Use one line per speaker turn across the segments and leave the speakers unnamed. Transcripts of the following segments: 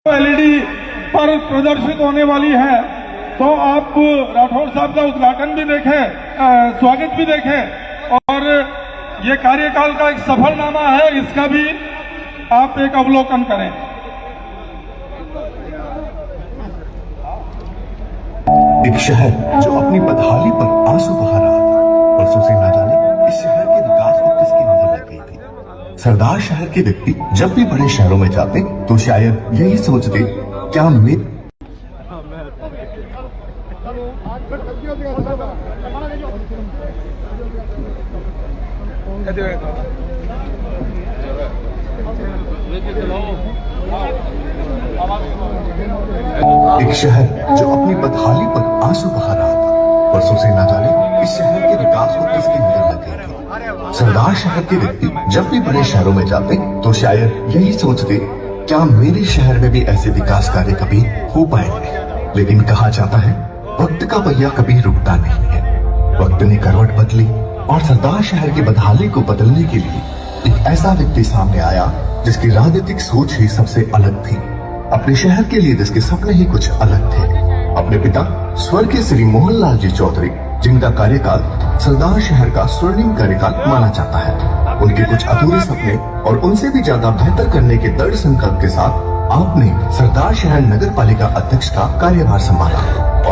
LED पर प्रदर्शित होने वाली है, तो आप राठौर साहब का उद्घाटन भी देखें, स्वागत भी देखें और ये कार्यकाल का एक सफरनामा है, इसका भी आप एक अवलोकन करें।
एक शहर जो अपनी बदहाली पर आंसू बहा रहा था, परसों से ना जाने इस शहर के विकास पर किसकी नजर लग गई थी। सरदार शहर के व्यक्ति जब भी बड़े शहरों में जाते तो शायद यही सोचते, क्या मैं एक शहर जो अपनी बदहाली पर आंसू बहा रहा था, परसों से ना जाने इस शहर के विकास को किसकी नजर लग गई थी। सरदार शहर के व्यक्ति जब भी बड़े शहरों में जाते तो शायद यही सोचते, क्या मेरे शहर में भी ऐसे विकास कार्य कभी हो पाएंगे। लेकिन कहा जाता है, वक्त का पहिया कभी रुकता नहीं है। वक्त ने करवट बदली और सरदार शहर की बदहाली को बदलने के लिए एक ऐसा व्यक्ति सामने आया जिसकी राजनीतिक सोच ही सबसे अलग थी। अपने शहर के लिए जिसके सपने ही कुछ अलग थे। अपने पिता स्वर्गीय श्री मोहनलाल जी चौधरी, जिनका कार्यकाल सरदार शहर का स्वर्णिम कार्यकाल माना जाता है। उनके कुछ अधूरे सपने और उनसे भी ज्यादा बेहतर करने के दृढ़ संकल्प के साथ आपने सरदार शहर नगर पालिका अध्यक्ष का कार्यभार संभाला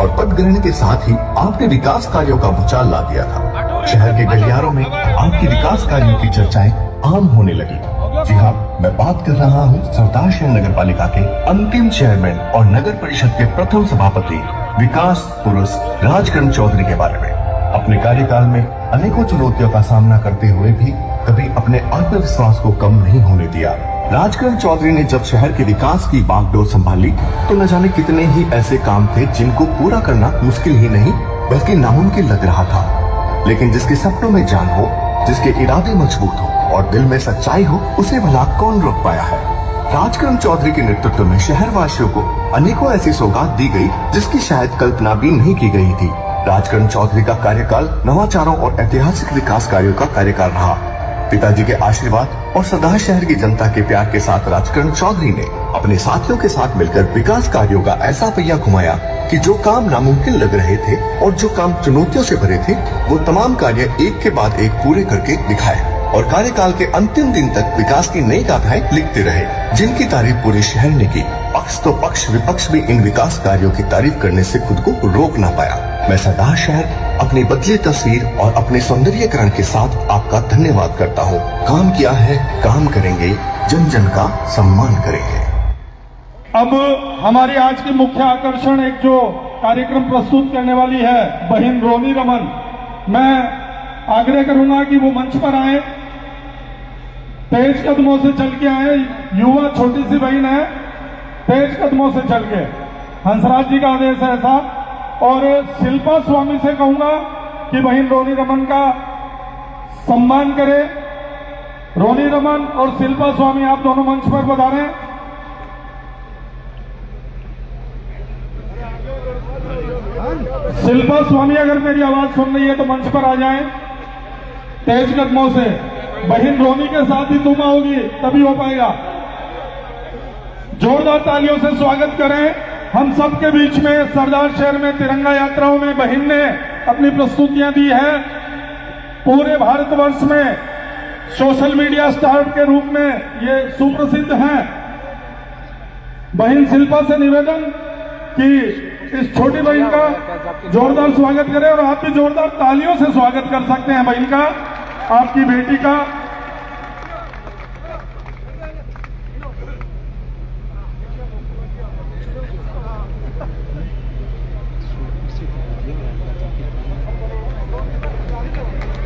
और पद ग्रहण के साथ ही आपने विकास कार्यों का भूचाल ला दिया था। शहर के गलियारों में आपकी विकास कार्यों की चर्चाएं आम होने लगी। जी हाँ, मैं बात कर रहा हूँ सरदार शहर नगर पालिका के अंतिम चेयरमैन और नगर परिषद के प्रथम सभापति विकास पुरुष राजकरण चौधरी के बारे में। अपने कार्यकाल में अनेकों चुनौतियों का सामना करते हुए भी कभी अपने आत्मविश्वास को कम नहीं होने दिया। राजकरण चौधरी ने जब शहर के विकास की बागडोर संभाली तो न जाने कितने ही ऐसे काम थे जिनको पूरा करना मुश्किल ही नहीं बल्कि नामुमकिन लग रहा था। लेकिन जिसके सपनों में जान हो, जिसके इरादे मजबूत हो और दिल में सच्चाई हो, उसे भला कौन रोक पाया है। राजकरण चौधरी के नेतृत्व में शहर वासियों को अनेकों ऐसी सौगात दी गई जिसकी शायद कल्पना भी नहीं की गई थी। राजकरण चौधरी का कार्यकाल नवाचारों और ऐतिहासिक विकास कार्यों का कार्यकाल रहा। पिताजी के आशीर्वाद और सरदार शहर की जनता के प्यार के साथ राजकरण चौधरी ने अपने साथियों के साथ मिलकर विकास कार्यों का ऐसा पहिया घुमाया कि जो काम नामुमकिन लग रहे थे और जो काम चुनौतियों से भरे थे, वो तमाम कार्य एक के बाद एक पूरे करके दिखाए और कार्यकाल के अंतिम दिन तक विकास की नई गाथाएं लिखते रहे, जिनकी तारीफ पूरे शहर ने की। पक्ष तो पक्ष विपक्ष भी इन विकास कार्यों की तारीफ करने से खुद को रोक ना पाया। मैं सरदार शहर अपनी बदली तस्वीर और अपने सौंदर्यीकरण के साथ आपका धन्यवाद करता हूँ। काम किया है, काम करेंगे, जन जन का सम्मान करेंगे।
अब हमारी आज की मुख्य आकर्षण एक जो कार्यक्रम प्रस्तुत करने वाली है बहन रोनी रमन, मैं आग्रह करूंगा कि वो मंच पर आए, तेज कदमों से चल के आए। युवा छोटी सी बहन है, तेज कदमों से चल के, हंसराज जी का आदेश है ऐसा। और शिल्पा स्वामी से कहूंगा कि बहन रोनी रमन का सम्मान करे। रोनी रमन और शिल्पा स्वामी, आप दोनों मंच पर पधारें। शिल्पा स्वामी अगर मेरी आवाज सुन रही है तो मंच पर आ जाएं तेज कदमों से। बहन रोनी के साथ ही तुम आओगी तभी हो पाएगा। जोरदार तालियों से स्वागत करें। हम सबके बीच में सरदार शहर में तिरंगा यात्राओं में बहन ने अपनी प्रस्तुतियां दी है। पूरे भारतवर्ष में सोशल मीडिया स्टार के रूप में ये सुप्रसिद्ध हैं। बहन शिल्पा से निवेदन कि इस छोटी बहन का जोरदार स्वागत करें और आप भी जोरदार तालियों से स्वागत कर सकते हैं बहन का, आपकी बेटी का।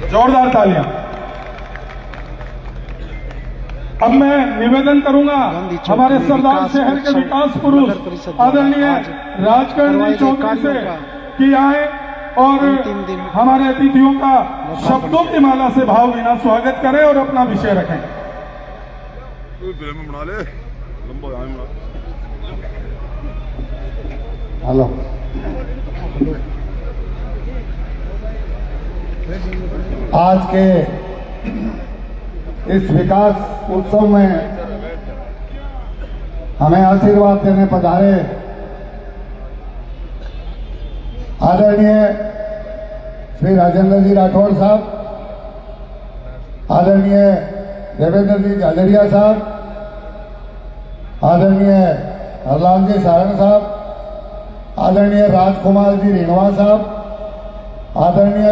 जोरदार तालियां। अब मैं निवेदन करूंगा हमारे सरदार शहर के विकास पुरुष आदरणीय राजकरण चौधरी से कि आए और हमारे अतिथियों का शब्दों की माला से भाव बिना स्वागत करें और अपना विषय रखें। हेलो, आज के इस विकास उत्सव में
हमें आशीर्वाद देने पधारे आदरणीय श्री राजेंद्र जी राठौड़ साहब, आदरणीय देवेंद्र जी झाझड़िया साहब, आदरणीय हरलाल जी सारण साहब, आदरणीय राजकुमार जी रेणवा साहब, आदरणीय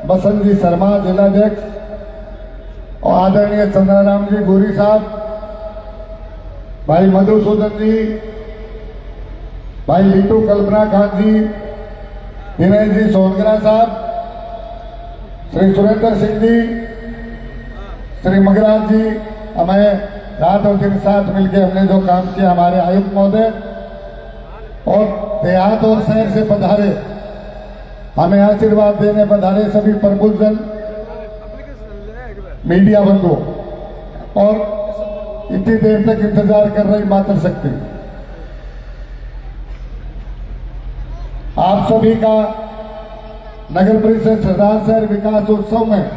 बसंत जी शर्मा जिलाध्यक्ष और आदरणीय चंद्राराम जी गोरी साहब, भाई मधुसूदन जी, भाई लीटू कल्पना खान जी, दिनेश जी सोनगरा साहब, श्री सुरेंद्र सिंह जी, श्री मगराज जी, हमें रात और दिन साथ मिलकर हमने जो काम किया, हमारे आयुक्त महोदय और देहात और शहर से पधारे हमें आशीर्वाद देने पधारे सभी प्रबुद्धजन, मीडिया बंधु और इतनी देर तक इंतजार कर रही मातृ शक्ति, आप सभी का नगर परिषद सरदार शहर विकास उत्सव में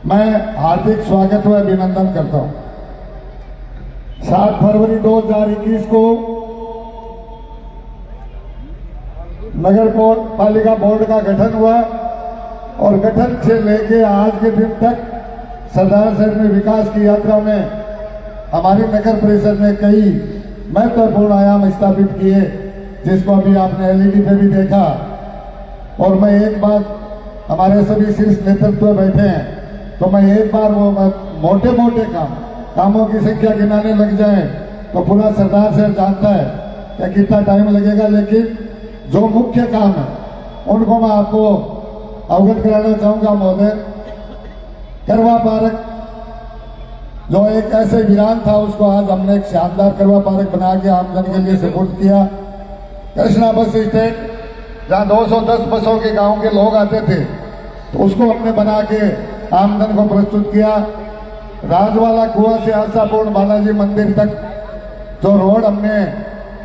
मैं हार्दिक स्वागत व अभिनंदन करता हूं। 7 फरवरी 2021 को नगर पालिका बोर्ड का गठन हुआ और गठन से लेके आज के दिन तक सरदार शहर में विकास की यात्रा में हमारी नगर परिषद ने कई महत्वपूर्ण आयाम स्थापित किए, जिसको अभी आपने एलईडी पे भी देखा। और मैं एक बात, हमारे सभी शीर्ष नेतृत्व बैठे हैं, तो मैं एक बार वो मोटे मोटे कामों की संख्या गिनाने लग जाए तो पूरा सरदार शहर जानता है कि कितना टाइम लगेगा, लेकिन जो मुख्य काम है उनको मैं आपको अवगत कराना चाहूंगा। महोदय, करवा पार्क जो एक ऐसे वीरान था, उसको आज हमने एक शानदार करवा पार्क बना के आमजन के लिए सपोर्ट किया। कृष्णा बस स्टैंड जहाँ 210 बसों के गांव के लोग आते थे, तो उसको हमने बना के आमजन को प्रस्तुत किया। राजवाला कुआ से आशापूर्ण बालाजी मंदिर तक जो रोड हमने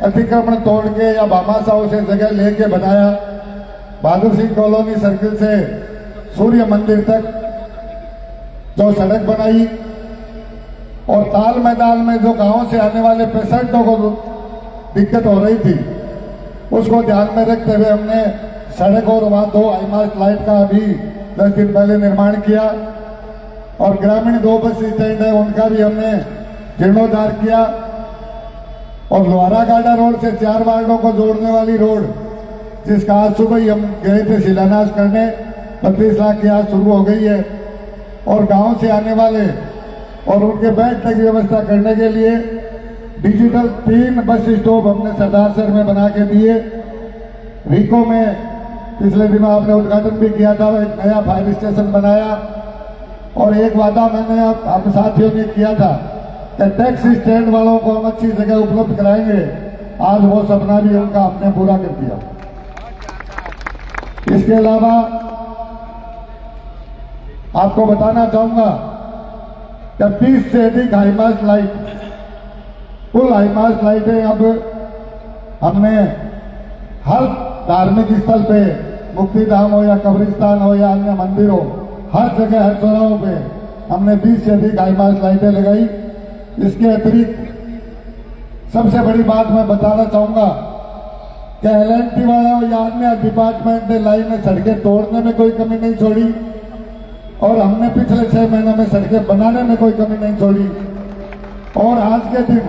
अतिक्रमण तोड़ के या भामाशाह से जगह लेके बनाया, बहादुर सिंह कॉलोनी सर्किल से सूर्य मंदिर तक जो सड़क बनाई, और ताल मैदान में जो गांव से आने वाले पेशेंटों को दिक्कत हो रही थी, उसको ध्यान में रखते हुए हमने सड़क और वहां 2 हाईमास्ट लाइट का अभी 10 दिन पहले निर्माण किया। और ग्रामीण 2 बस स्टैंड है, उनका भी हमने जीर्णोद्धार किया। और लोहारा गाडा रोड से 4 वार्डों को जोड़ने वाली रोड, जिसका आज सुबह ही हम गए थे शिलान्यास करने, 35 लाख की आज शुरू हो गई है। और गांव से आने वाले और उनके बैठने की व्यवस्था करने के लिए डिजिटल 3 बस स्टॉप हमने सरदार शहर में बना के दिए। रीको में पिछले दिनों आपने उद्घाटन भी किया था, एक नया फायर स्टेशन बनाया। और एक वादा मैंने आप साथियों ने किया था कि टैक्सी स्टैंड वालों को हम अच्छी जगह उपलब्ध कराएंगे, आज वो सपना भी उनका आपने पूरा कर दिया। इसके अलावा आपको बताना चाहूंगा कि 20 से अधिक हाईमास्ट लाइट, कुल हाईमास्ट लाइटें अब हमने हर धार्मिक स्थल पे, मुक्तिधाम हो या कब्रिस्तान हो या अन्य मंदिर हो, हर जगह हर चौराहों पे हमने 20 से अधिक हाईमास्ट लाइटें लगाई। इसके अतिरिक्त सबसे बड़ी बात मैं बताना चाहूंगा कि एलएनटी वाला या अन्य डिपार्टमेंट ने लाइन में सड़कें तोड़ने में कोई कमी नहीं छोड़ी, और हमने पिछले 6 महीनों में सड़कें बनाने में कोई कमी नहीं छोड़ी। और आज के दिन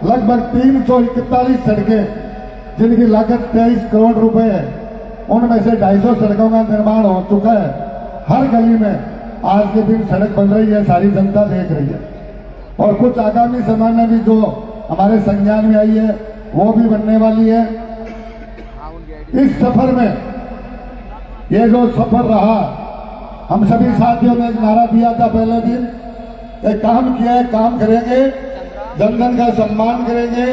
लगभग 341 सड़कें, जिनकी लागत 23 करोड़ रुपए है, उनमें से 250 सड़कों का निर्माण हो चुका है। हर गली में आज के दिन सड़क बन रही है, सारी जनता देख रही है। और कुछ आगामी समय में भी जो हमारे संज्ञान में आई है वो भी बनने वाली है। इस सफर में, ये जो सफर रहा, हम सभी साथियों ने एक नारा दिया था पहले दिन कि काम किया है, काम करेंगे, जन जन का सम्मान करेंगे,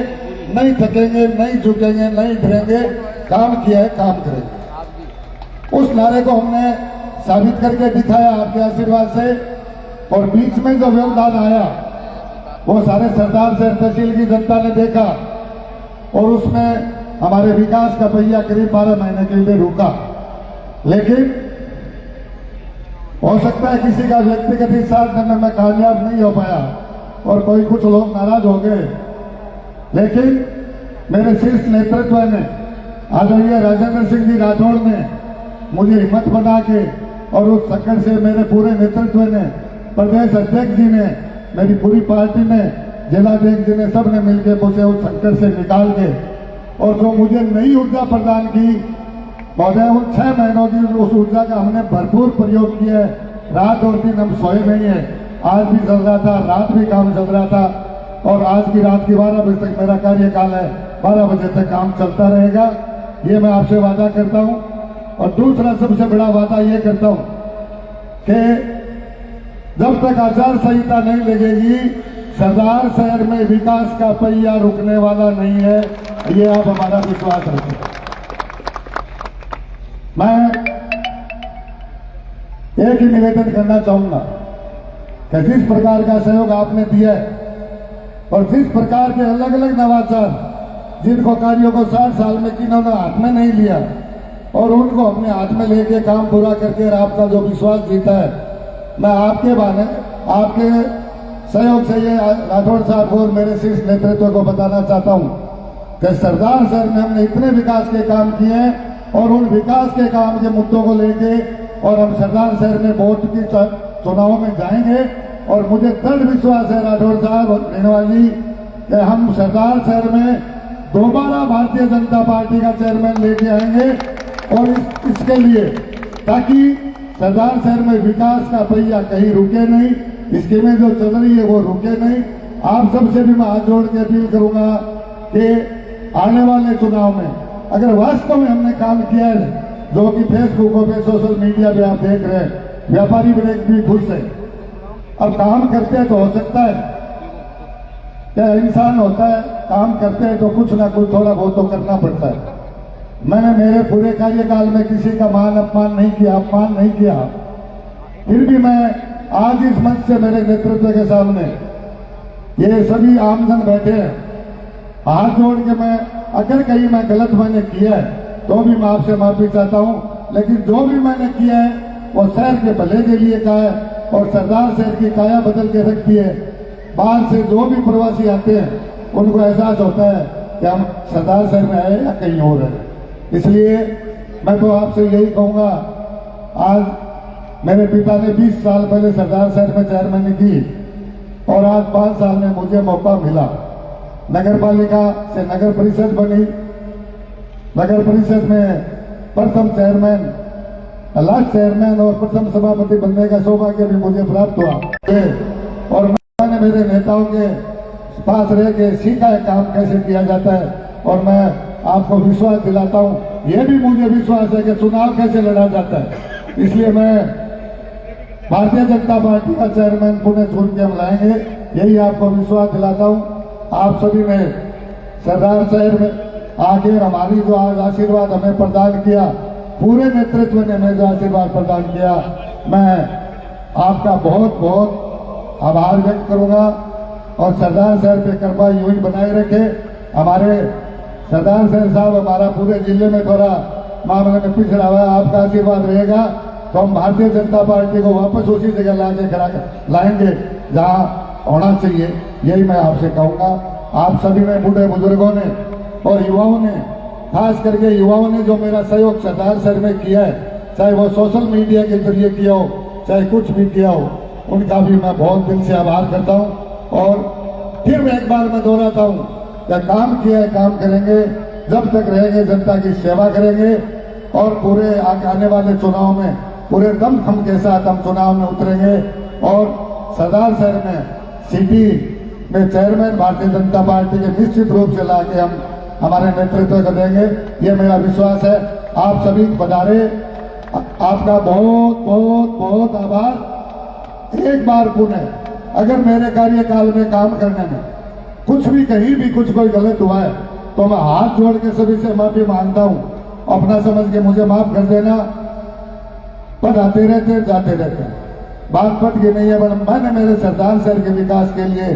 नहीं थकेंगे, नहीं झुकेंगे, नहीं डरेंगे, काम किया है, काम करेंगे। उस नारे को हमने साबित करके दिखाया आपके आशीर्वाद से। और बीच में जो व्यवधान आया वो सारे सरदार शहर तहसील की जनता ने देखा, और उसमें हमारे विकास का पहिया करीब 12 महीने के लिए रुका। लेकिन हो सकता है किसी का व्यक्तिगत साथ देने में कामयाब नहीं हो पाया और कोई कुछ लोग नाराज हो गए। लेकिन मेरे शीर्ष नेतृत्व ने, आदरणीय राजेंद्र सिंह जी राठौड़ ने मुझे हिम्मत बना के और उस संकट से मेरे पूरे नेतृत्व ने, प्रदेश अध्यक्ष जी ने, मेरी पूरी पार्टी ने, जिलाध्यक्ष जी ने, सब ने मिलकर मुझे उस संकट से निकाल के और जो मुझे नई ऊर्जा प्रदान की महोदय, उन 6 महीनों की उस ऊर्जा का हमने भरपूर प्रयोग किया है। रात और दिन हम सोए नहीं है। आज भी चल रहा था, रात भी काम चल रहा था और आज की रात की 12 बजे तक मेरा कार्यकाल है। 12 बजे तक काम चलता रहेगा, ये मैं आपसे वादा करता हूं। और दूसरा सबसे बड़ा वादा ये करता हूं कि जब तक आचार संहिता नहीं लगेगी, सरदार शहर में विकास का पहिया रुकने वाला नहीं है। ये आप हमारा विश्वास रखें। मैं एक ही निवेदन करना चाहूंगा कि जिस प्रकार का सहयोग आपने दिया है और जिस प्रकार के अलग अलग नवाचार, जिनको कार्यों को 60 साल में किन्होंने हाथ में नहीं लिया और उनको अपने हाथ में लेके काम पूरा करके आपका जो विश्वास जीता है, मैं आपके बहाने, आपके सहयोग से ये राठौड़ साहब को और मेरे शीर्ष नेतृत्व को बताना चाहता हूं कि सरदार शहर में हमने इतने विकास के काम किए हैं और उन विकास के काम के मुद्दों को लेके और हम सरदार शहर में वोट की चुनाव में जाएंगे। और मुझे दृढ़ विश्वास है राठौड़ साहब और रेणुवाल जी कि हम सरदार शहर में दोबारा भारतीय जनता पार्टी का चेयरमैन लेके आएंगे और इसके लिए, ताकि सरदार शहर में विकास का पहिया कहीं रुके नहीं, स्कीमें जो चल रही है वो रुके नहीं। आप सबसे भी मैं हाथ जोड़ के अपील करूंगा कि आने वाले चुनाव में अगर वास्तव में हमने काम किया है, जो कि फेसबुकों पे, सोशल मीडिया पे आप देख रहे हैं, व्यापारी वर्ग भी खुश है। अब काम करते हैं तो हो सकता है क्या इंसान होता है, काम करते हैं तो कुछ ना कुछ थोड़ा बहुत तो करना पड़ता है। मैंने मेरे पूरे कार्यकाल में किसी का मान अपमान नहीं किया, अपमान नहीं किया। फिर भी मैं आज इस मंच से मेरे नेतृत्व के सामने ये सभी आमजन बैठे हैं, हाथ जोड़ के मैं, अगर कहीं मैं गलत मैंने किया है तो भी मैं आपसे माफी चाहता हूं, लेकिन जो भी मैंने किया है वो शहर के भले के लिए कहा है और सरदार शहर की काया बदल के रखती है। बाहर से जो भी प्रवासी आते हैं उनको एहसास होता है कि हम सरदार शहर में आए या कहीं और है। इसलिए मैं तो आपसे यही कहूंगा, आज मेरे पिता ने 20 साल पहले सरदार शहर में चेयरमैन की और आज 5 साल में मुझे मौका मिला। नगर पालिका से नगर परिषद बनी, नगर परिषद में प्रथम चेयरमैन, लास्ट चेयरमैन और प्रथम सभापति बनने का सौभाग्य भी मुझे प्राप्त हुआ। और मैंने मेरे नेताओं के पास रह के सीखा है काम कैसे किया जाता है और मैं आपको विश्वास दिलाता हूं, यह भी मुझे विश्वास है कि चुनाव कैसे लड़ा जाता है। इसलिए मैं भारतीय जनता पार्टी का चेयरमैन पुणे चुन के हम लाएंगे, यही आपको विश्वास दिलाता हूं। आप सभी ने सरदार शहर में आगे हमारी जो आज आशीर्वाद हमें प्रदान किया, पूरे नेतृत्व ने हमें जो आशीर्वाद प्रदान किया, मैं आपका बहुत बहुत आभार व्यक्त करूंगा। और सरदार शहर पे कृपा यूं ही बनाए रखे। हमारे सरदार शहर साहब हमारा पूरे जिले में थोड़ा मामले में पिछड़ा हुआ है, आपका आशीर्वाद रहेगा तो हम भारतीय जनता पार्टी को वापस उसी जगह लाके खड़ा लाएंगे जहां होना चाहिए। यही मैं आपसे कहूंगा। आप सभी ने, बूढ़े बुजुर्गों ने और युवाओं ने, खास करके युवाओं ने जो मेरा सहयोग सरदार शहर में किया है, चाहे वो सोशल मीडिया के जरिए किया हो, चाहे कुछ भी किया हो, उनका भी मैं बहुत दिल से आभार करता हूं। और फिर मैं एक बार मैं दोहराता हूं, क्या काम किया है काम करेंगे, जब तक रहेंगे जनता की सेवा करेंगे और पूरे आने वाले चुनाव में पूरे दमखम के साथ हम चुनाव में उतरेंगे और सरदार शहर में सिटी में चेयरमैन भारतीय जनता पार्टी के निश्चित रूप से लाके हम हमारे नेतृत्व को देंगे, ये मेरा विश्वास है। आप सभी पधारे, आपका बहुत बहुत बहुत आभार। एक बार पुनः अगर मेरे कार्यकाल में काम करने में कुछ भी कहीं भी कुछ कोई गलत हुआ है तो मैं हाथ जोड़ के सभी से माफी मांगता हूं, अपना समझ के मुझे माफ कर देना। पर आते रहते हैं, जाते रहते हैं, बात पट गई नहीं है। पर मैंने मेरे सरदार शहर के विकास के लिए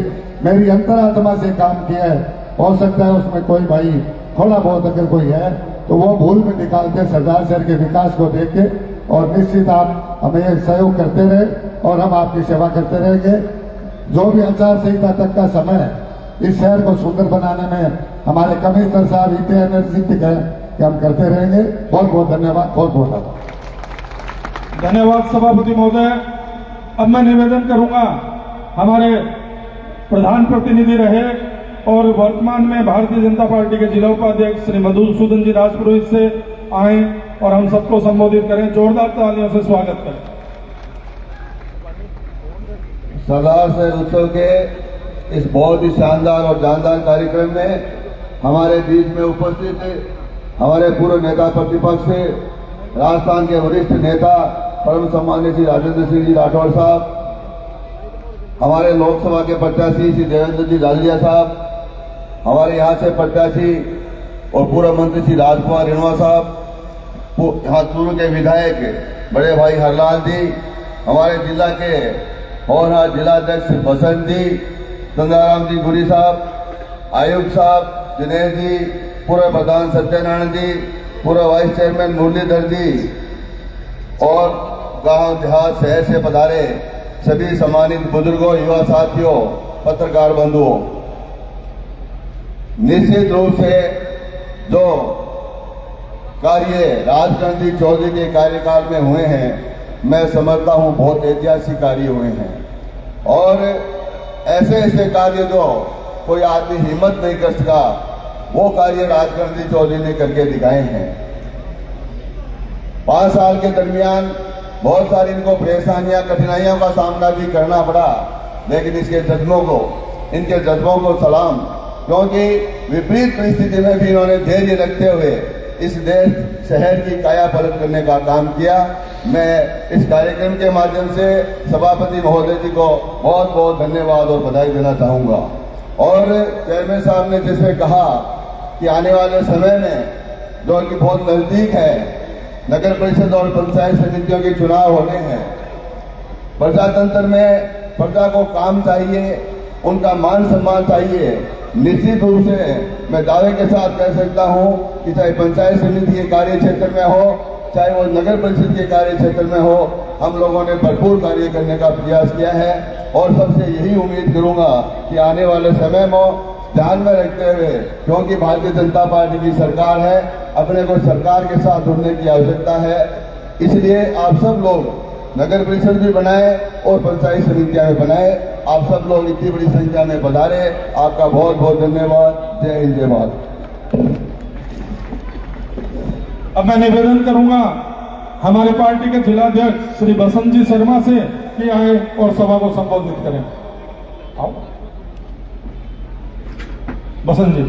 मेरी अंतरात्मा से काम किया है। हो सकता है उसमें कोई भाई थोड़ा बहुत अगर कोई है तो वो भूल में निकालते सरदार शहर के विकास को देख के, और निश्चित आप हमें सहयोग करते रहे और हम आपकी सेवा करते रहेंगे। जो भी आचार संहिता तक का समय है इस शहर को सुंदर बनाने में हमारे कमिश्नर साहब इतने एनर्जेटिक है कि हम करते रहेंगे। बहुत बहुत धन्यवाद, बहुत बहुत आभार।
धन्यवाद सभापति महोदय। अब मैं निवेदन करूंगा, हमारे प्रधान प्रतिनिधि रहे और वर्तमान में भारतीय जनता पार्टी के जिला उपाध्यक्ष श्री मधुसूदन जी राजपुरोहित से आए और हम सबको संबोधित करें। जोरदार तालियों से स्वागत करें।
सरदार शहर उत्सव के इस बहुत ही शानदार और जानदार कार्यक्रम में हमारे बीच में उपस्थित हमारे पूर्व नेता प्रतिपक्ष राजस्थान के वरिष्ठ नेता परम सम्मानित श्री राजेंद्र सिंह जी राठौर साहब, हमारे लोकसभा के प्रत्याशी श्री देवेंद्र जी लालिया साहब, हमारे यहाँ से प्रत्याशी और पूर्व मंत्री श्री राजकुमार रिणवा साहब, यहाँ चूरू के विधायक बड़े भाई हरलाल जी, हमारे जिला के होनहार जिलाध्यक्ष बसंत जी, चंद्राराम जी गुरी साहब, आयुक्त साहब दिनेश जी, पूर्व प्रधान सत्यनारायण जी, पूर्व वाइस चेयरमैन मुरलीधर जी और गांव देहात शहर से पधारे सभी सम्मानित बुजुर्गों, युवा साथियों, पत्रकार बंधुओं, निश्चित रूप से जो कार्य राजगांधी चौधरी के कार्यकाल में हुए हैं, मैं समझता हूं बहुत ऐतिहासिक कार्य हुए हैं और ऐसे ऐसे कार्य जो कोई आदमी हिम्मत नहीं कर सका, वो कार्य राजगांधी चौधरी ने करके दिखाए हैं। 5 साल के दरमियान बहुत सारी इनको परेशानियां, कठिनाइयों का सामना भी करना पड़ा, लेकिन इनके जज्बों को सलाम, क्योंकि विपरीत परिस्थिति में भी इन्होंने धैर्य रखते हुए इस देश शहर की काया पलट करने का काम किया। मैं इस कार्यक्रम के माध्यम से सभापति महोदय जी को बहुत बहुत धन्यवाद और बधाई देना चाहूंगा। और चेयरमैन साहब ने जैसे कहा कि आने वाले समय में जो कि बहुत नजदीक है, नगर परिषद और पंचायत समितियों के चुनाव होने हैं। प्रजातंत्र में प्रजा को काम चाहिए, उनका मान सम्मान चाहिए। निश्चित रूप से मैं दावे के साथ कह सकता हूं कि चाहे पंचायत समिति के कार्य क्षेत्र में हो, चाहे वो नगर परिषद के कार्य क्षेत्र में हो, हम लोगों ने भरपूर कार्य करने का प्रयास किया है और सबसे यही उम्मीद करूंगा कि आने वाले समय में ध्यान में रखते हुए, क्योंकि भारतीय जनता पार्टी की सरकार है, अपने को सरकार के साथ जुड़ने की आवश्यकता है। इसलिए आप सब लोग नगर परिषद भी बनाए और पंचायत समितियां भी बनाए। आप सब लोग इतनी बड़ी संख्या में पधारे, आपका बहुत बहुत धन्यवाद। जय हिंद, जय भारत।
अब मैं निवेदन करूंगा हमारे पार्टी के जिलाध्यक्ष श्री बसंत जी शर्मा से कि आए और सभा को संबोधित करें। आओ बसंत जी।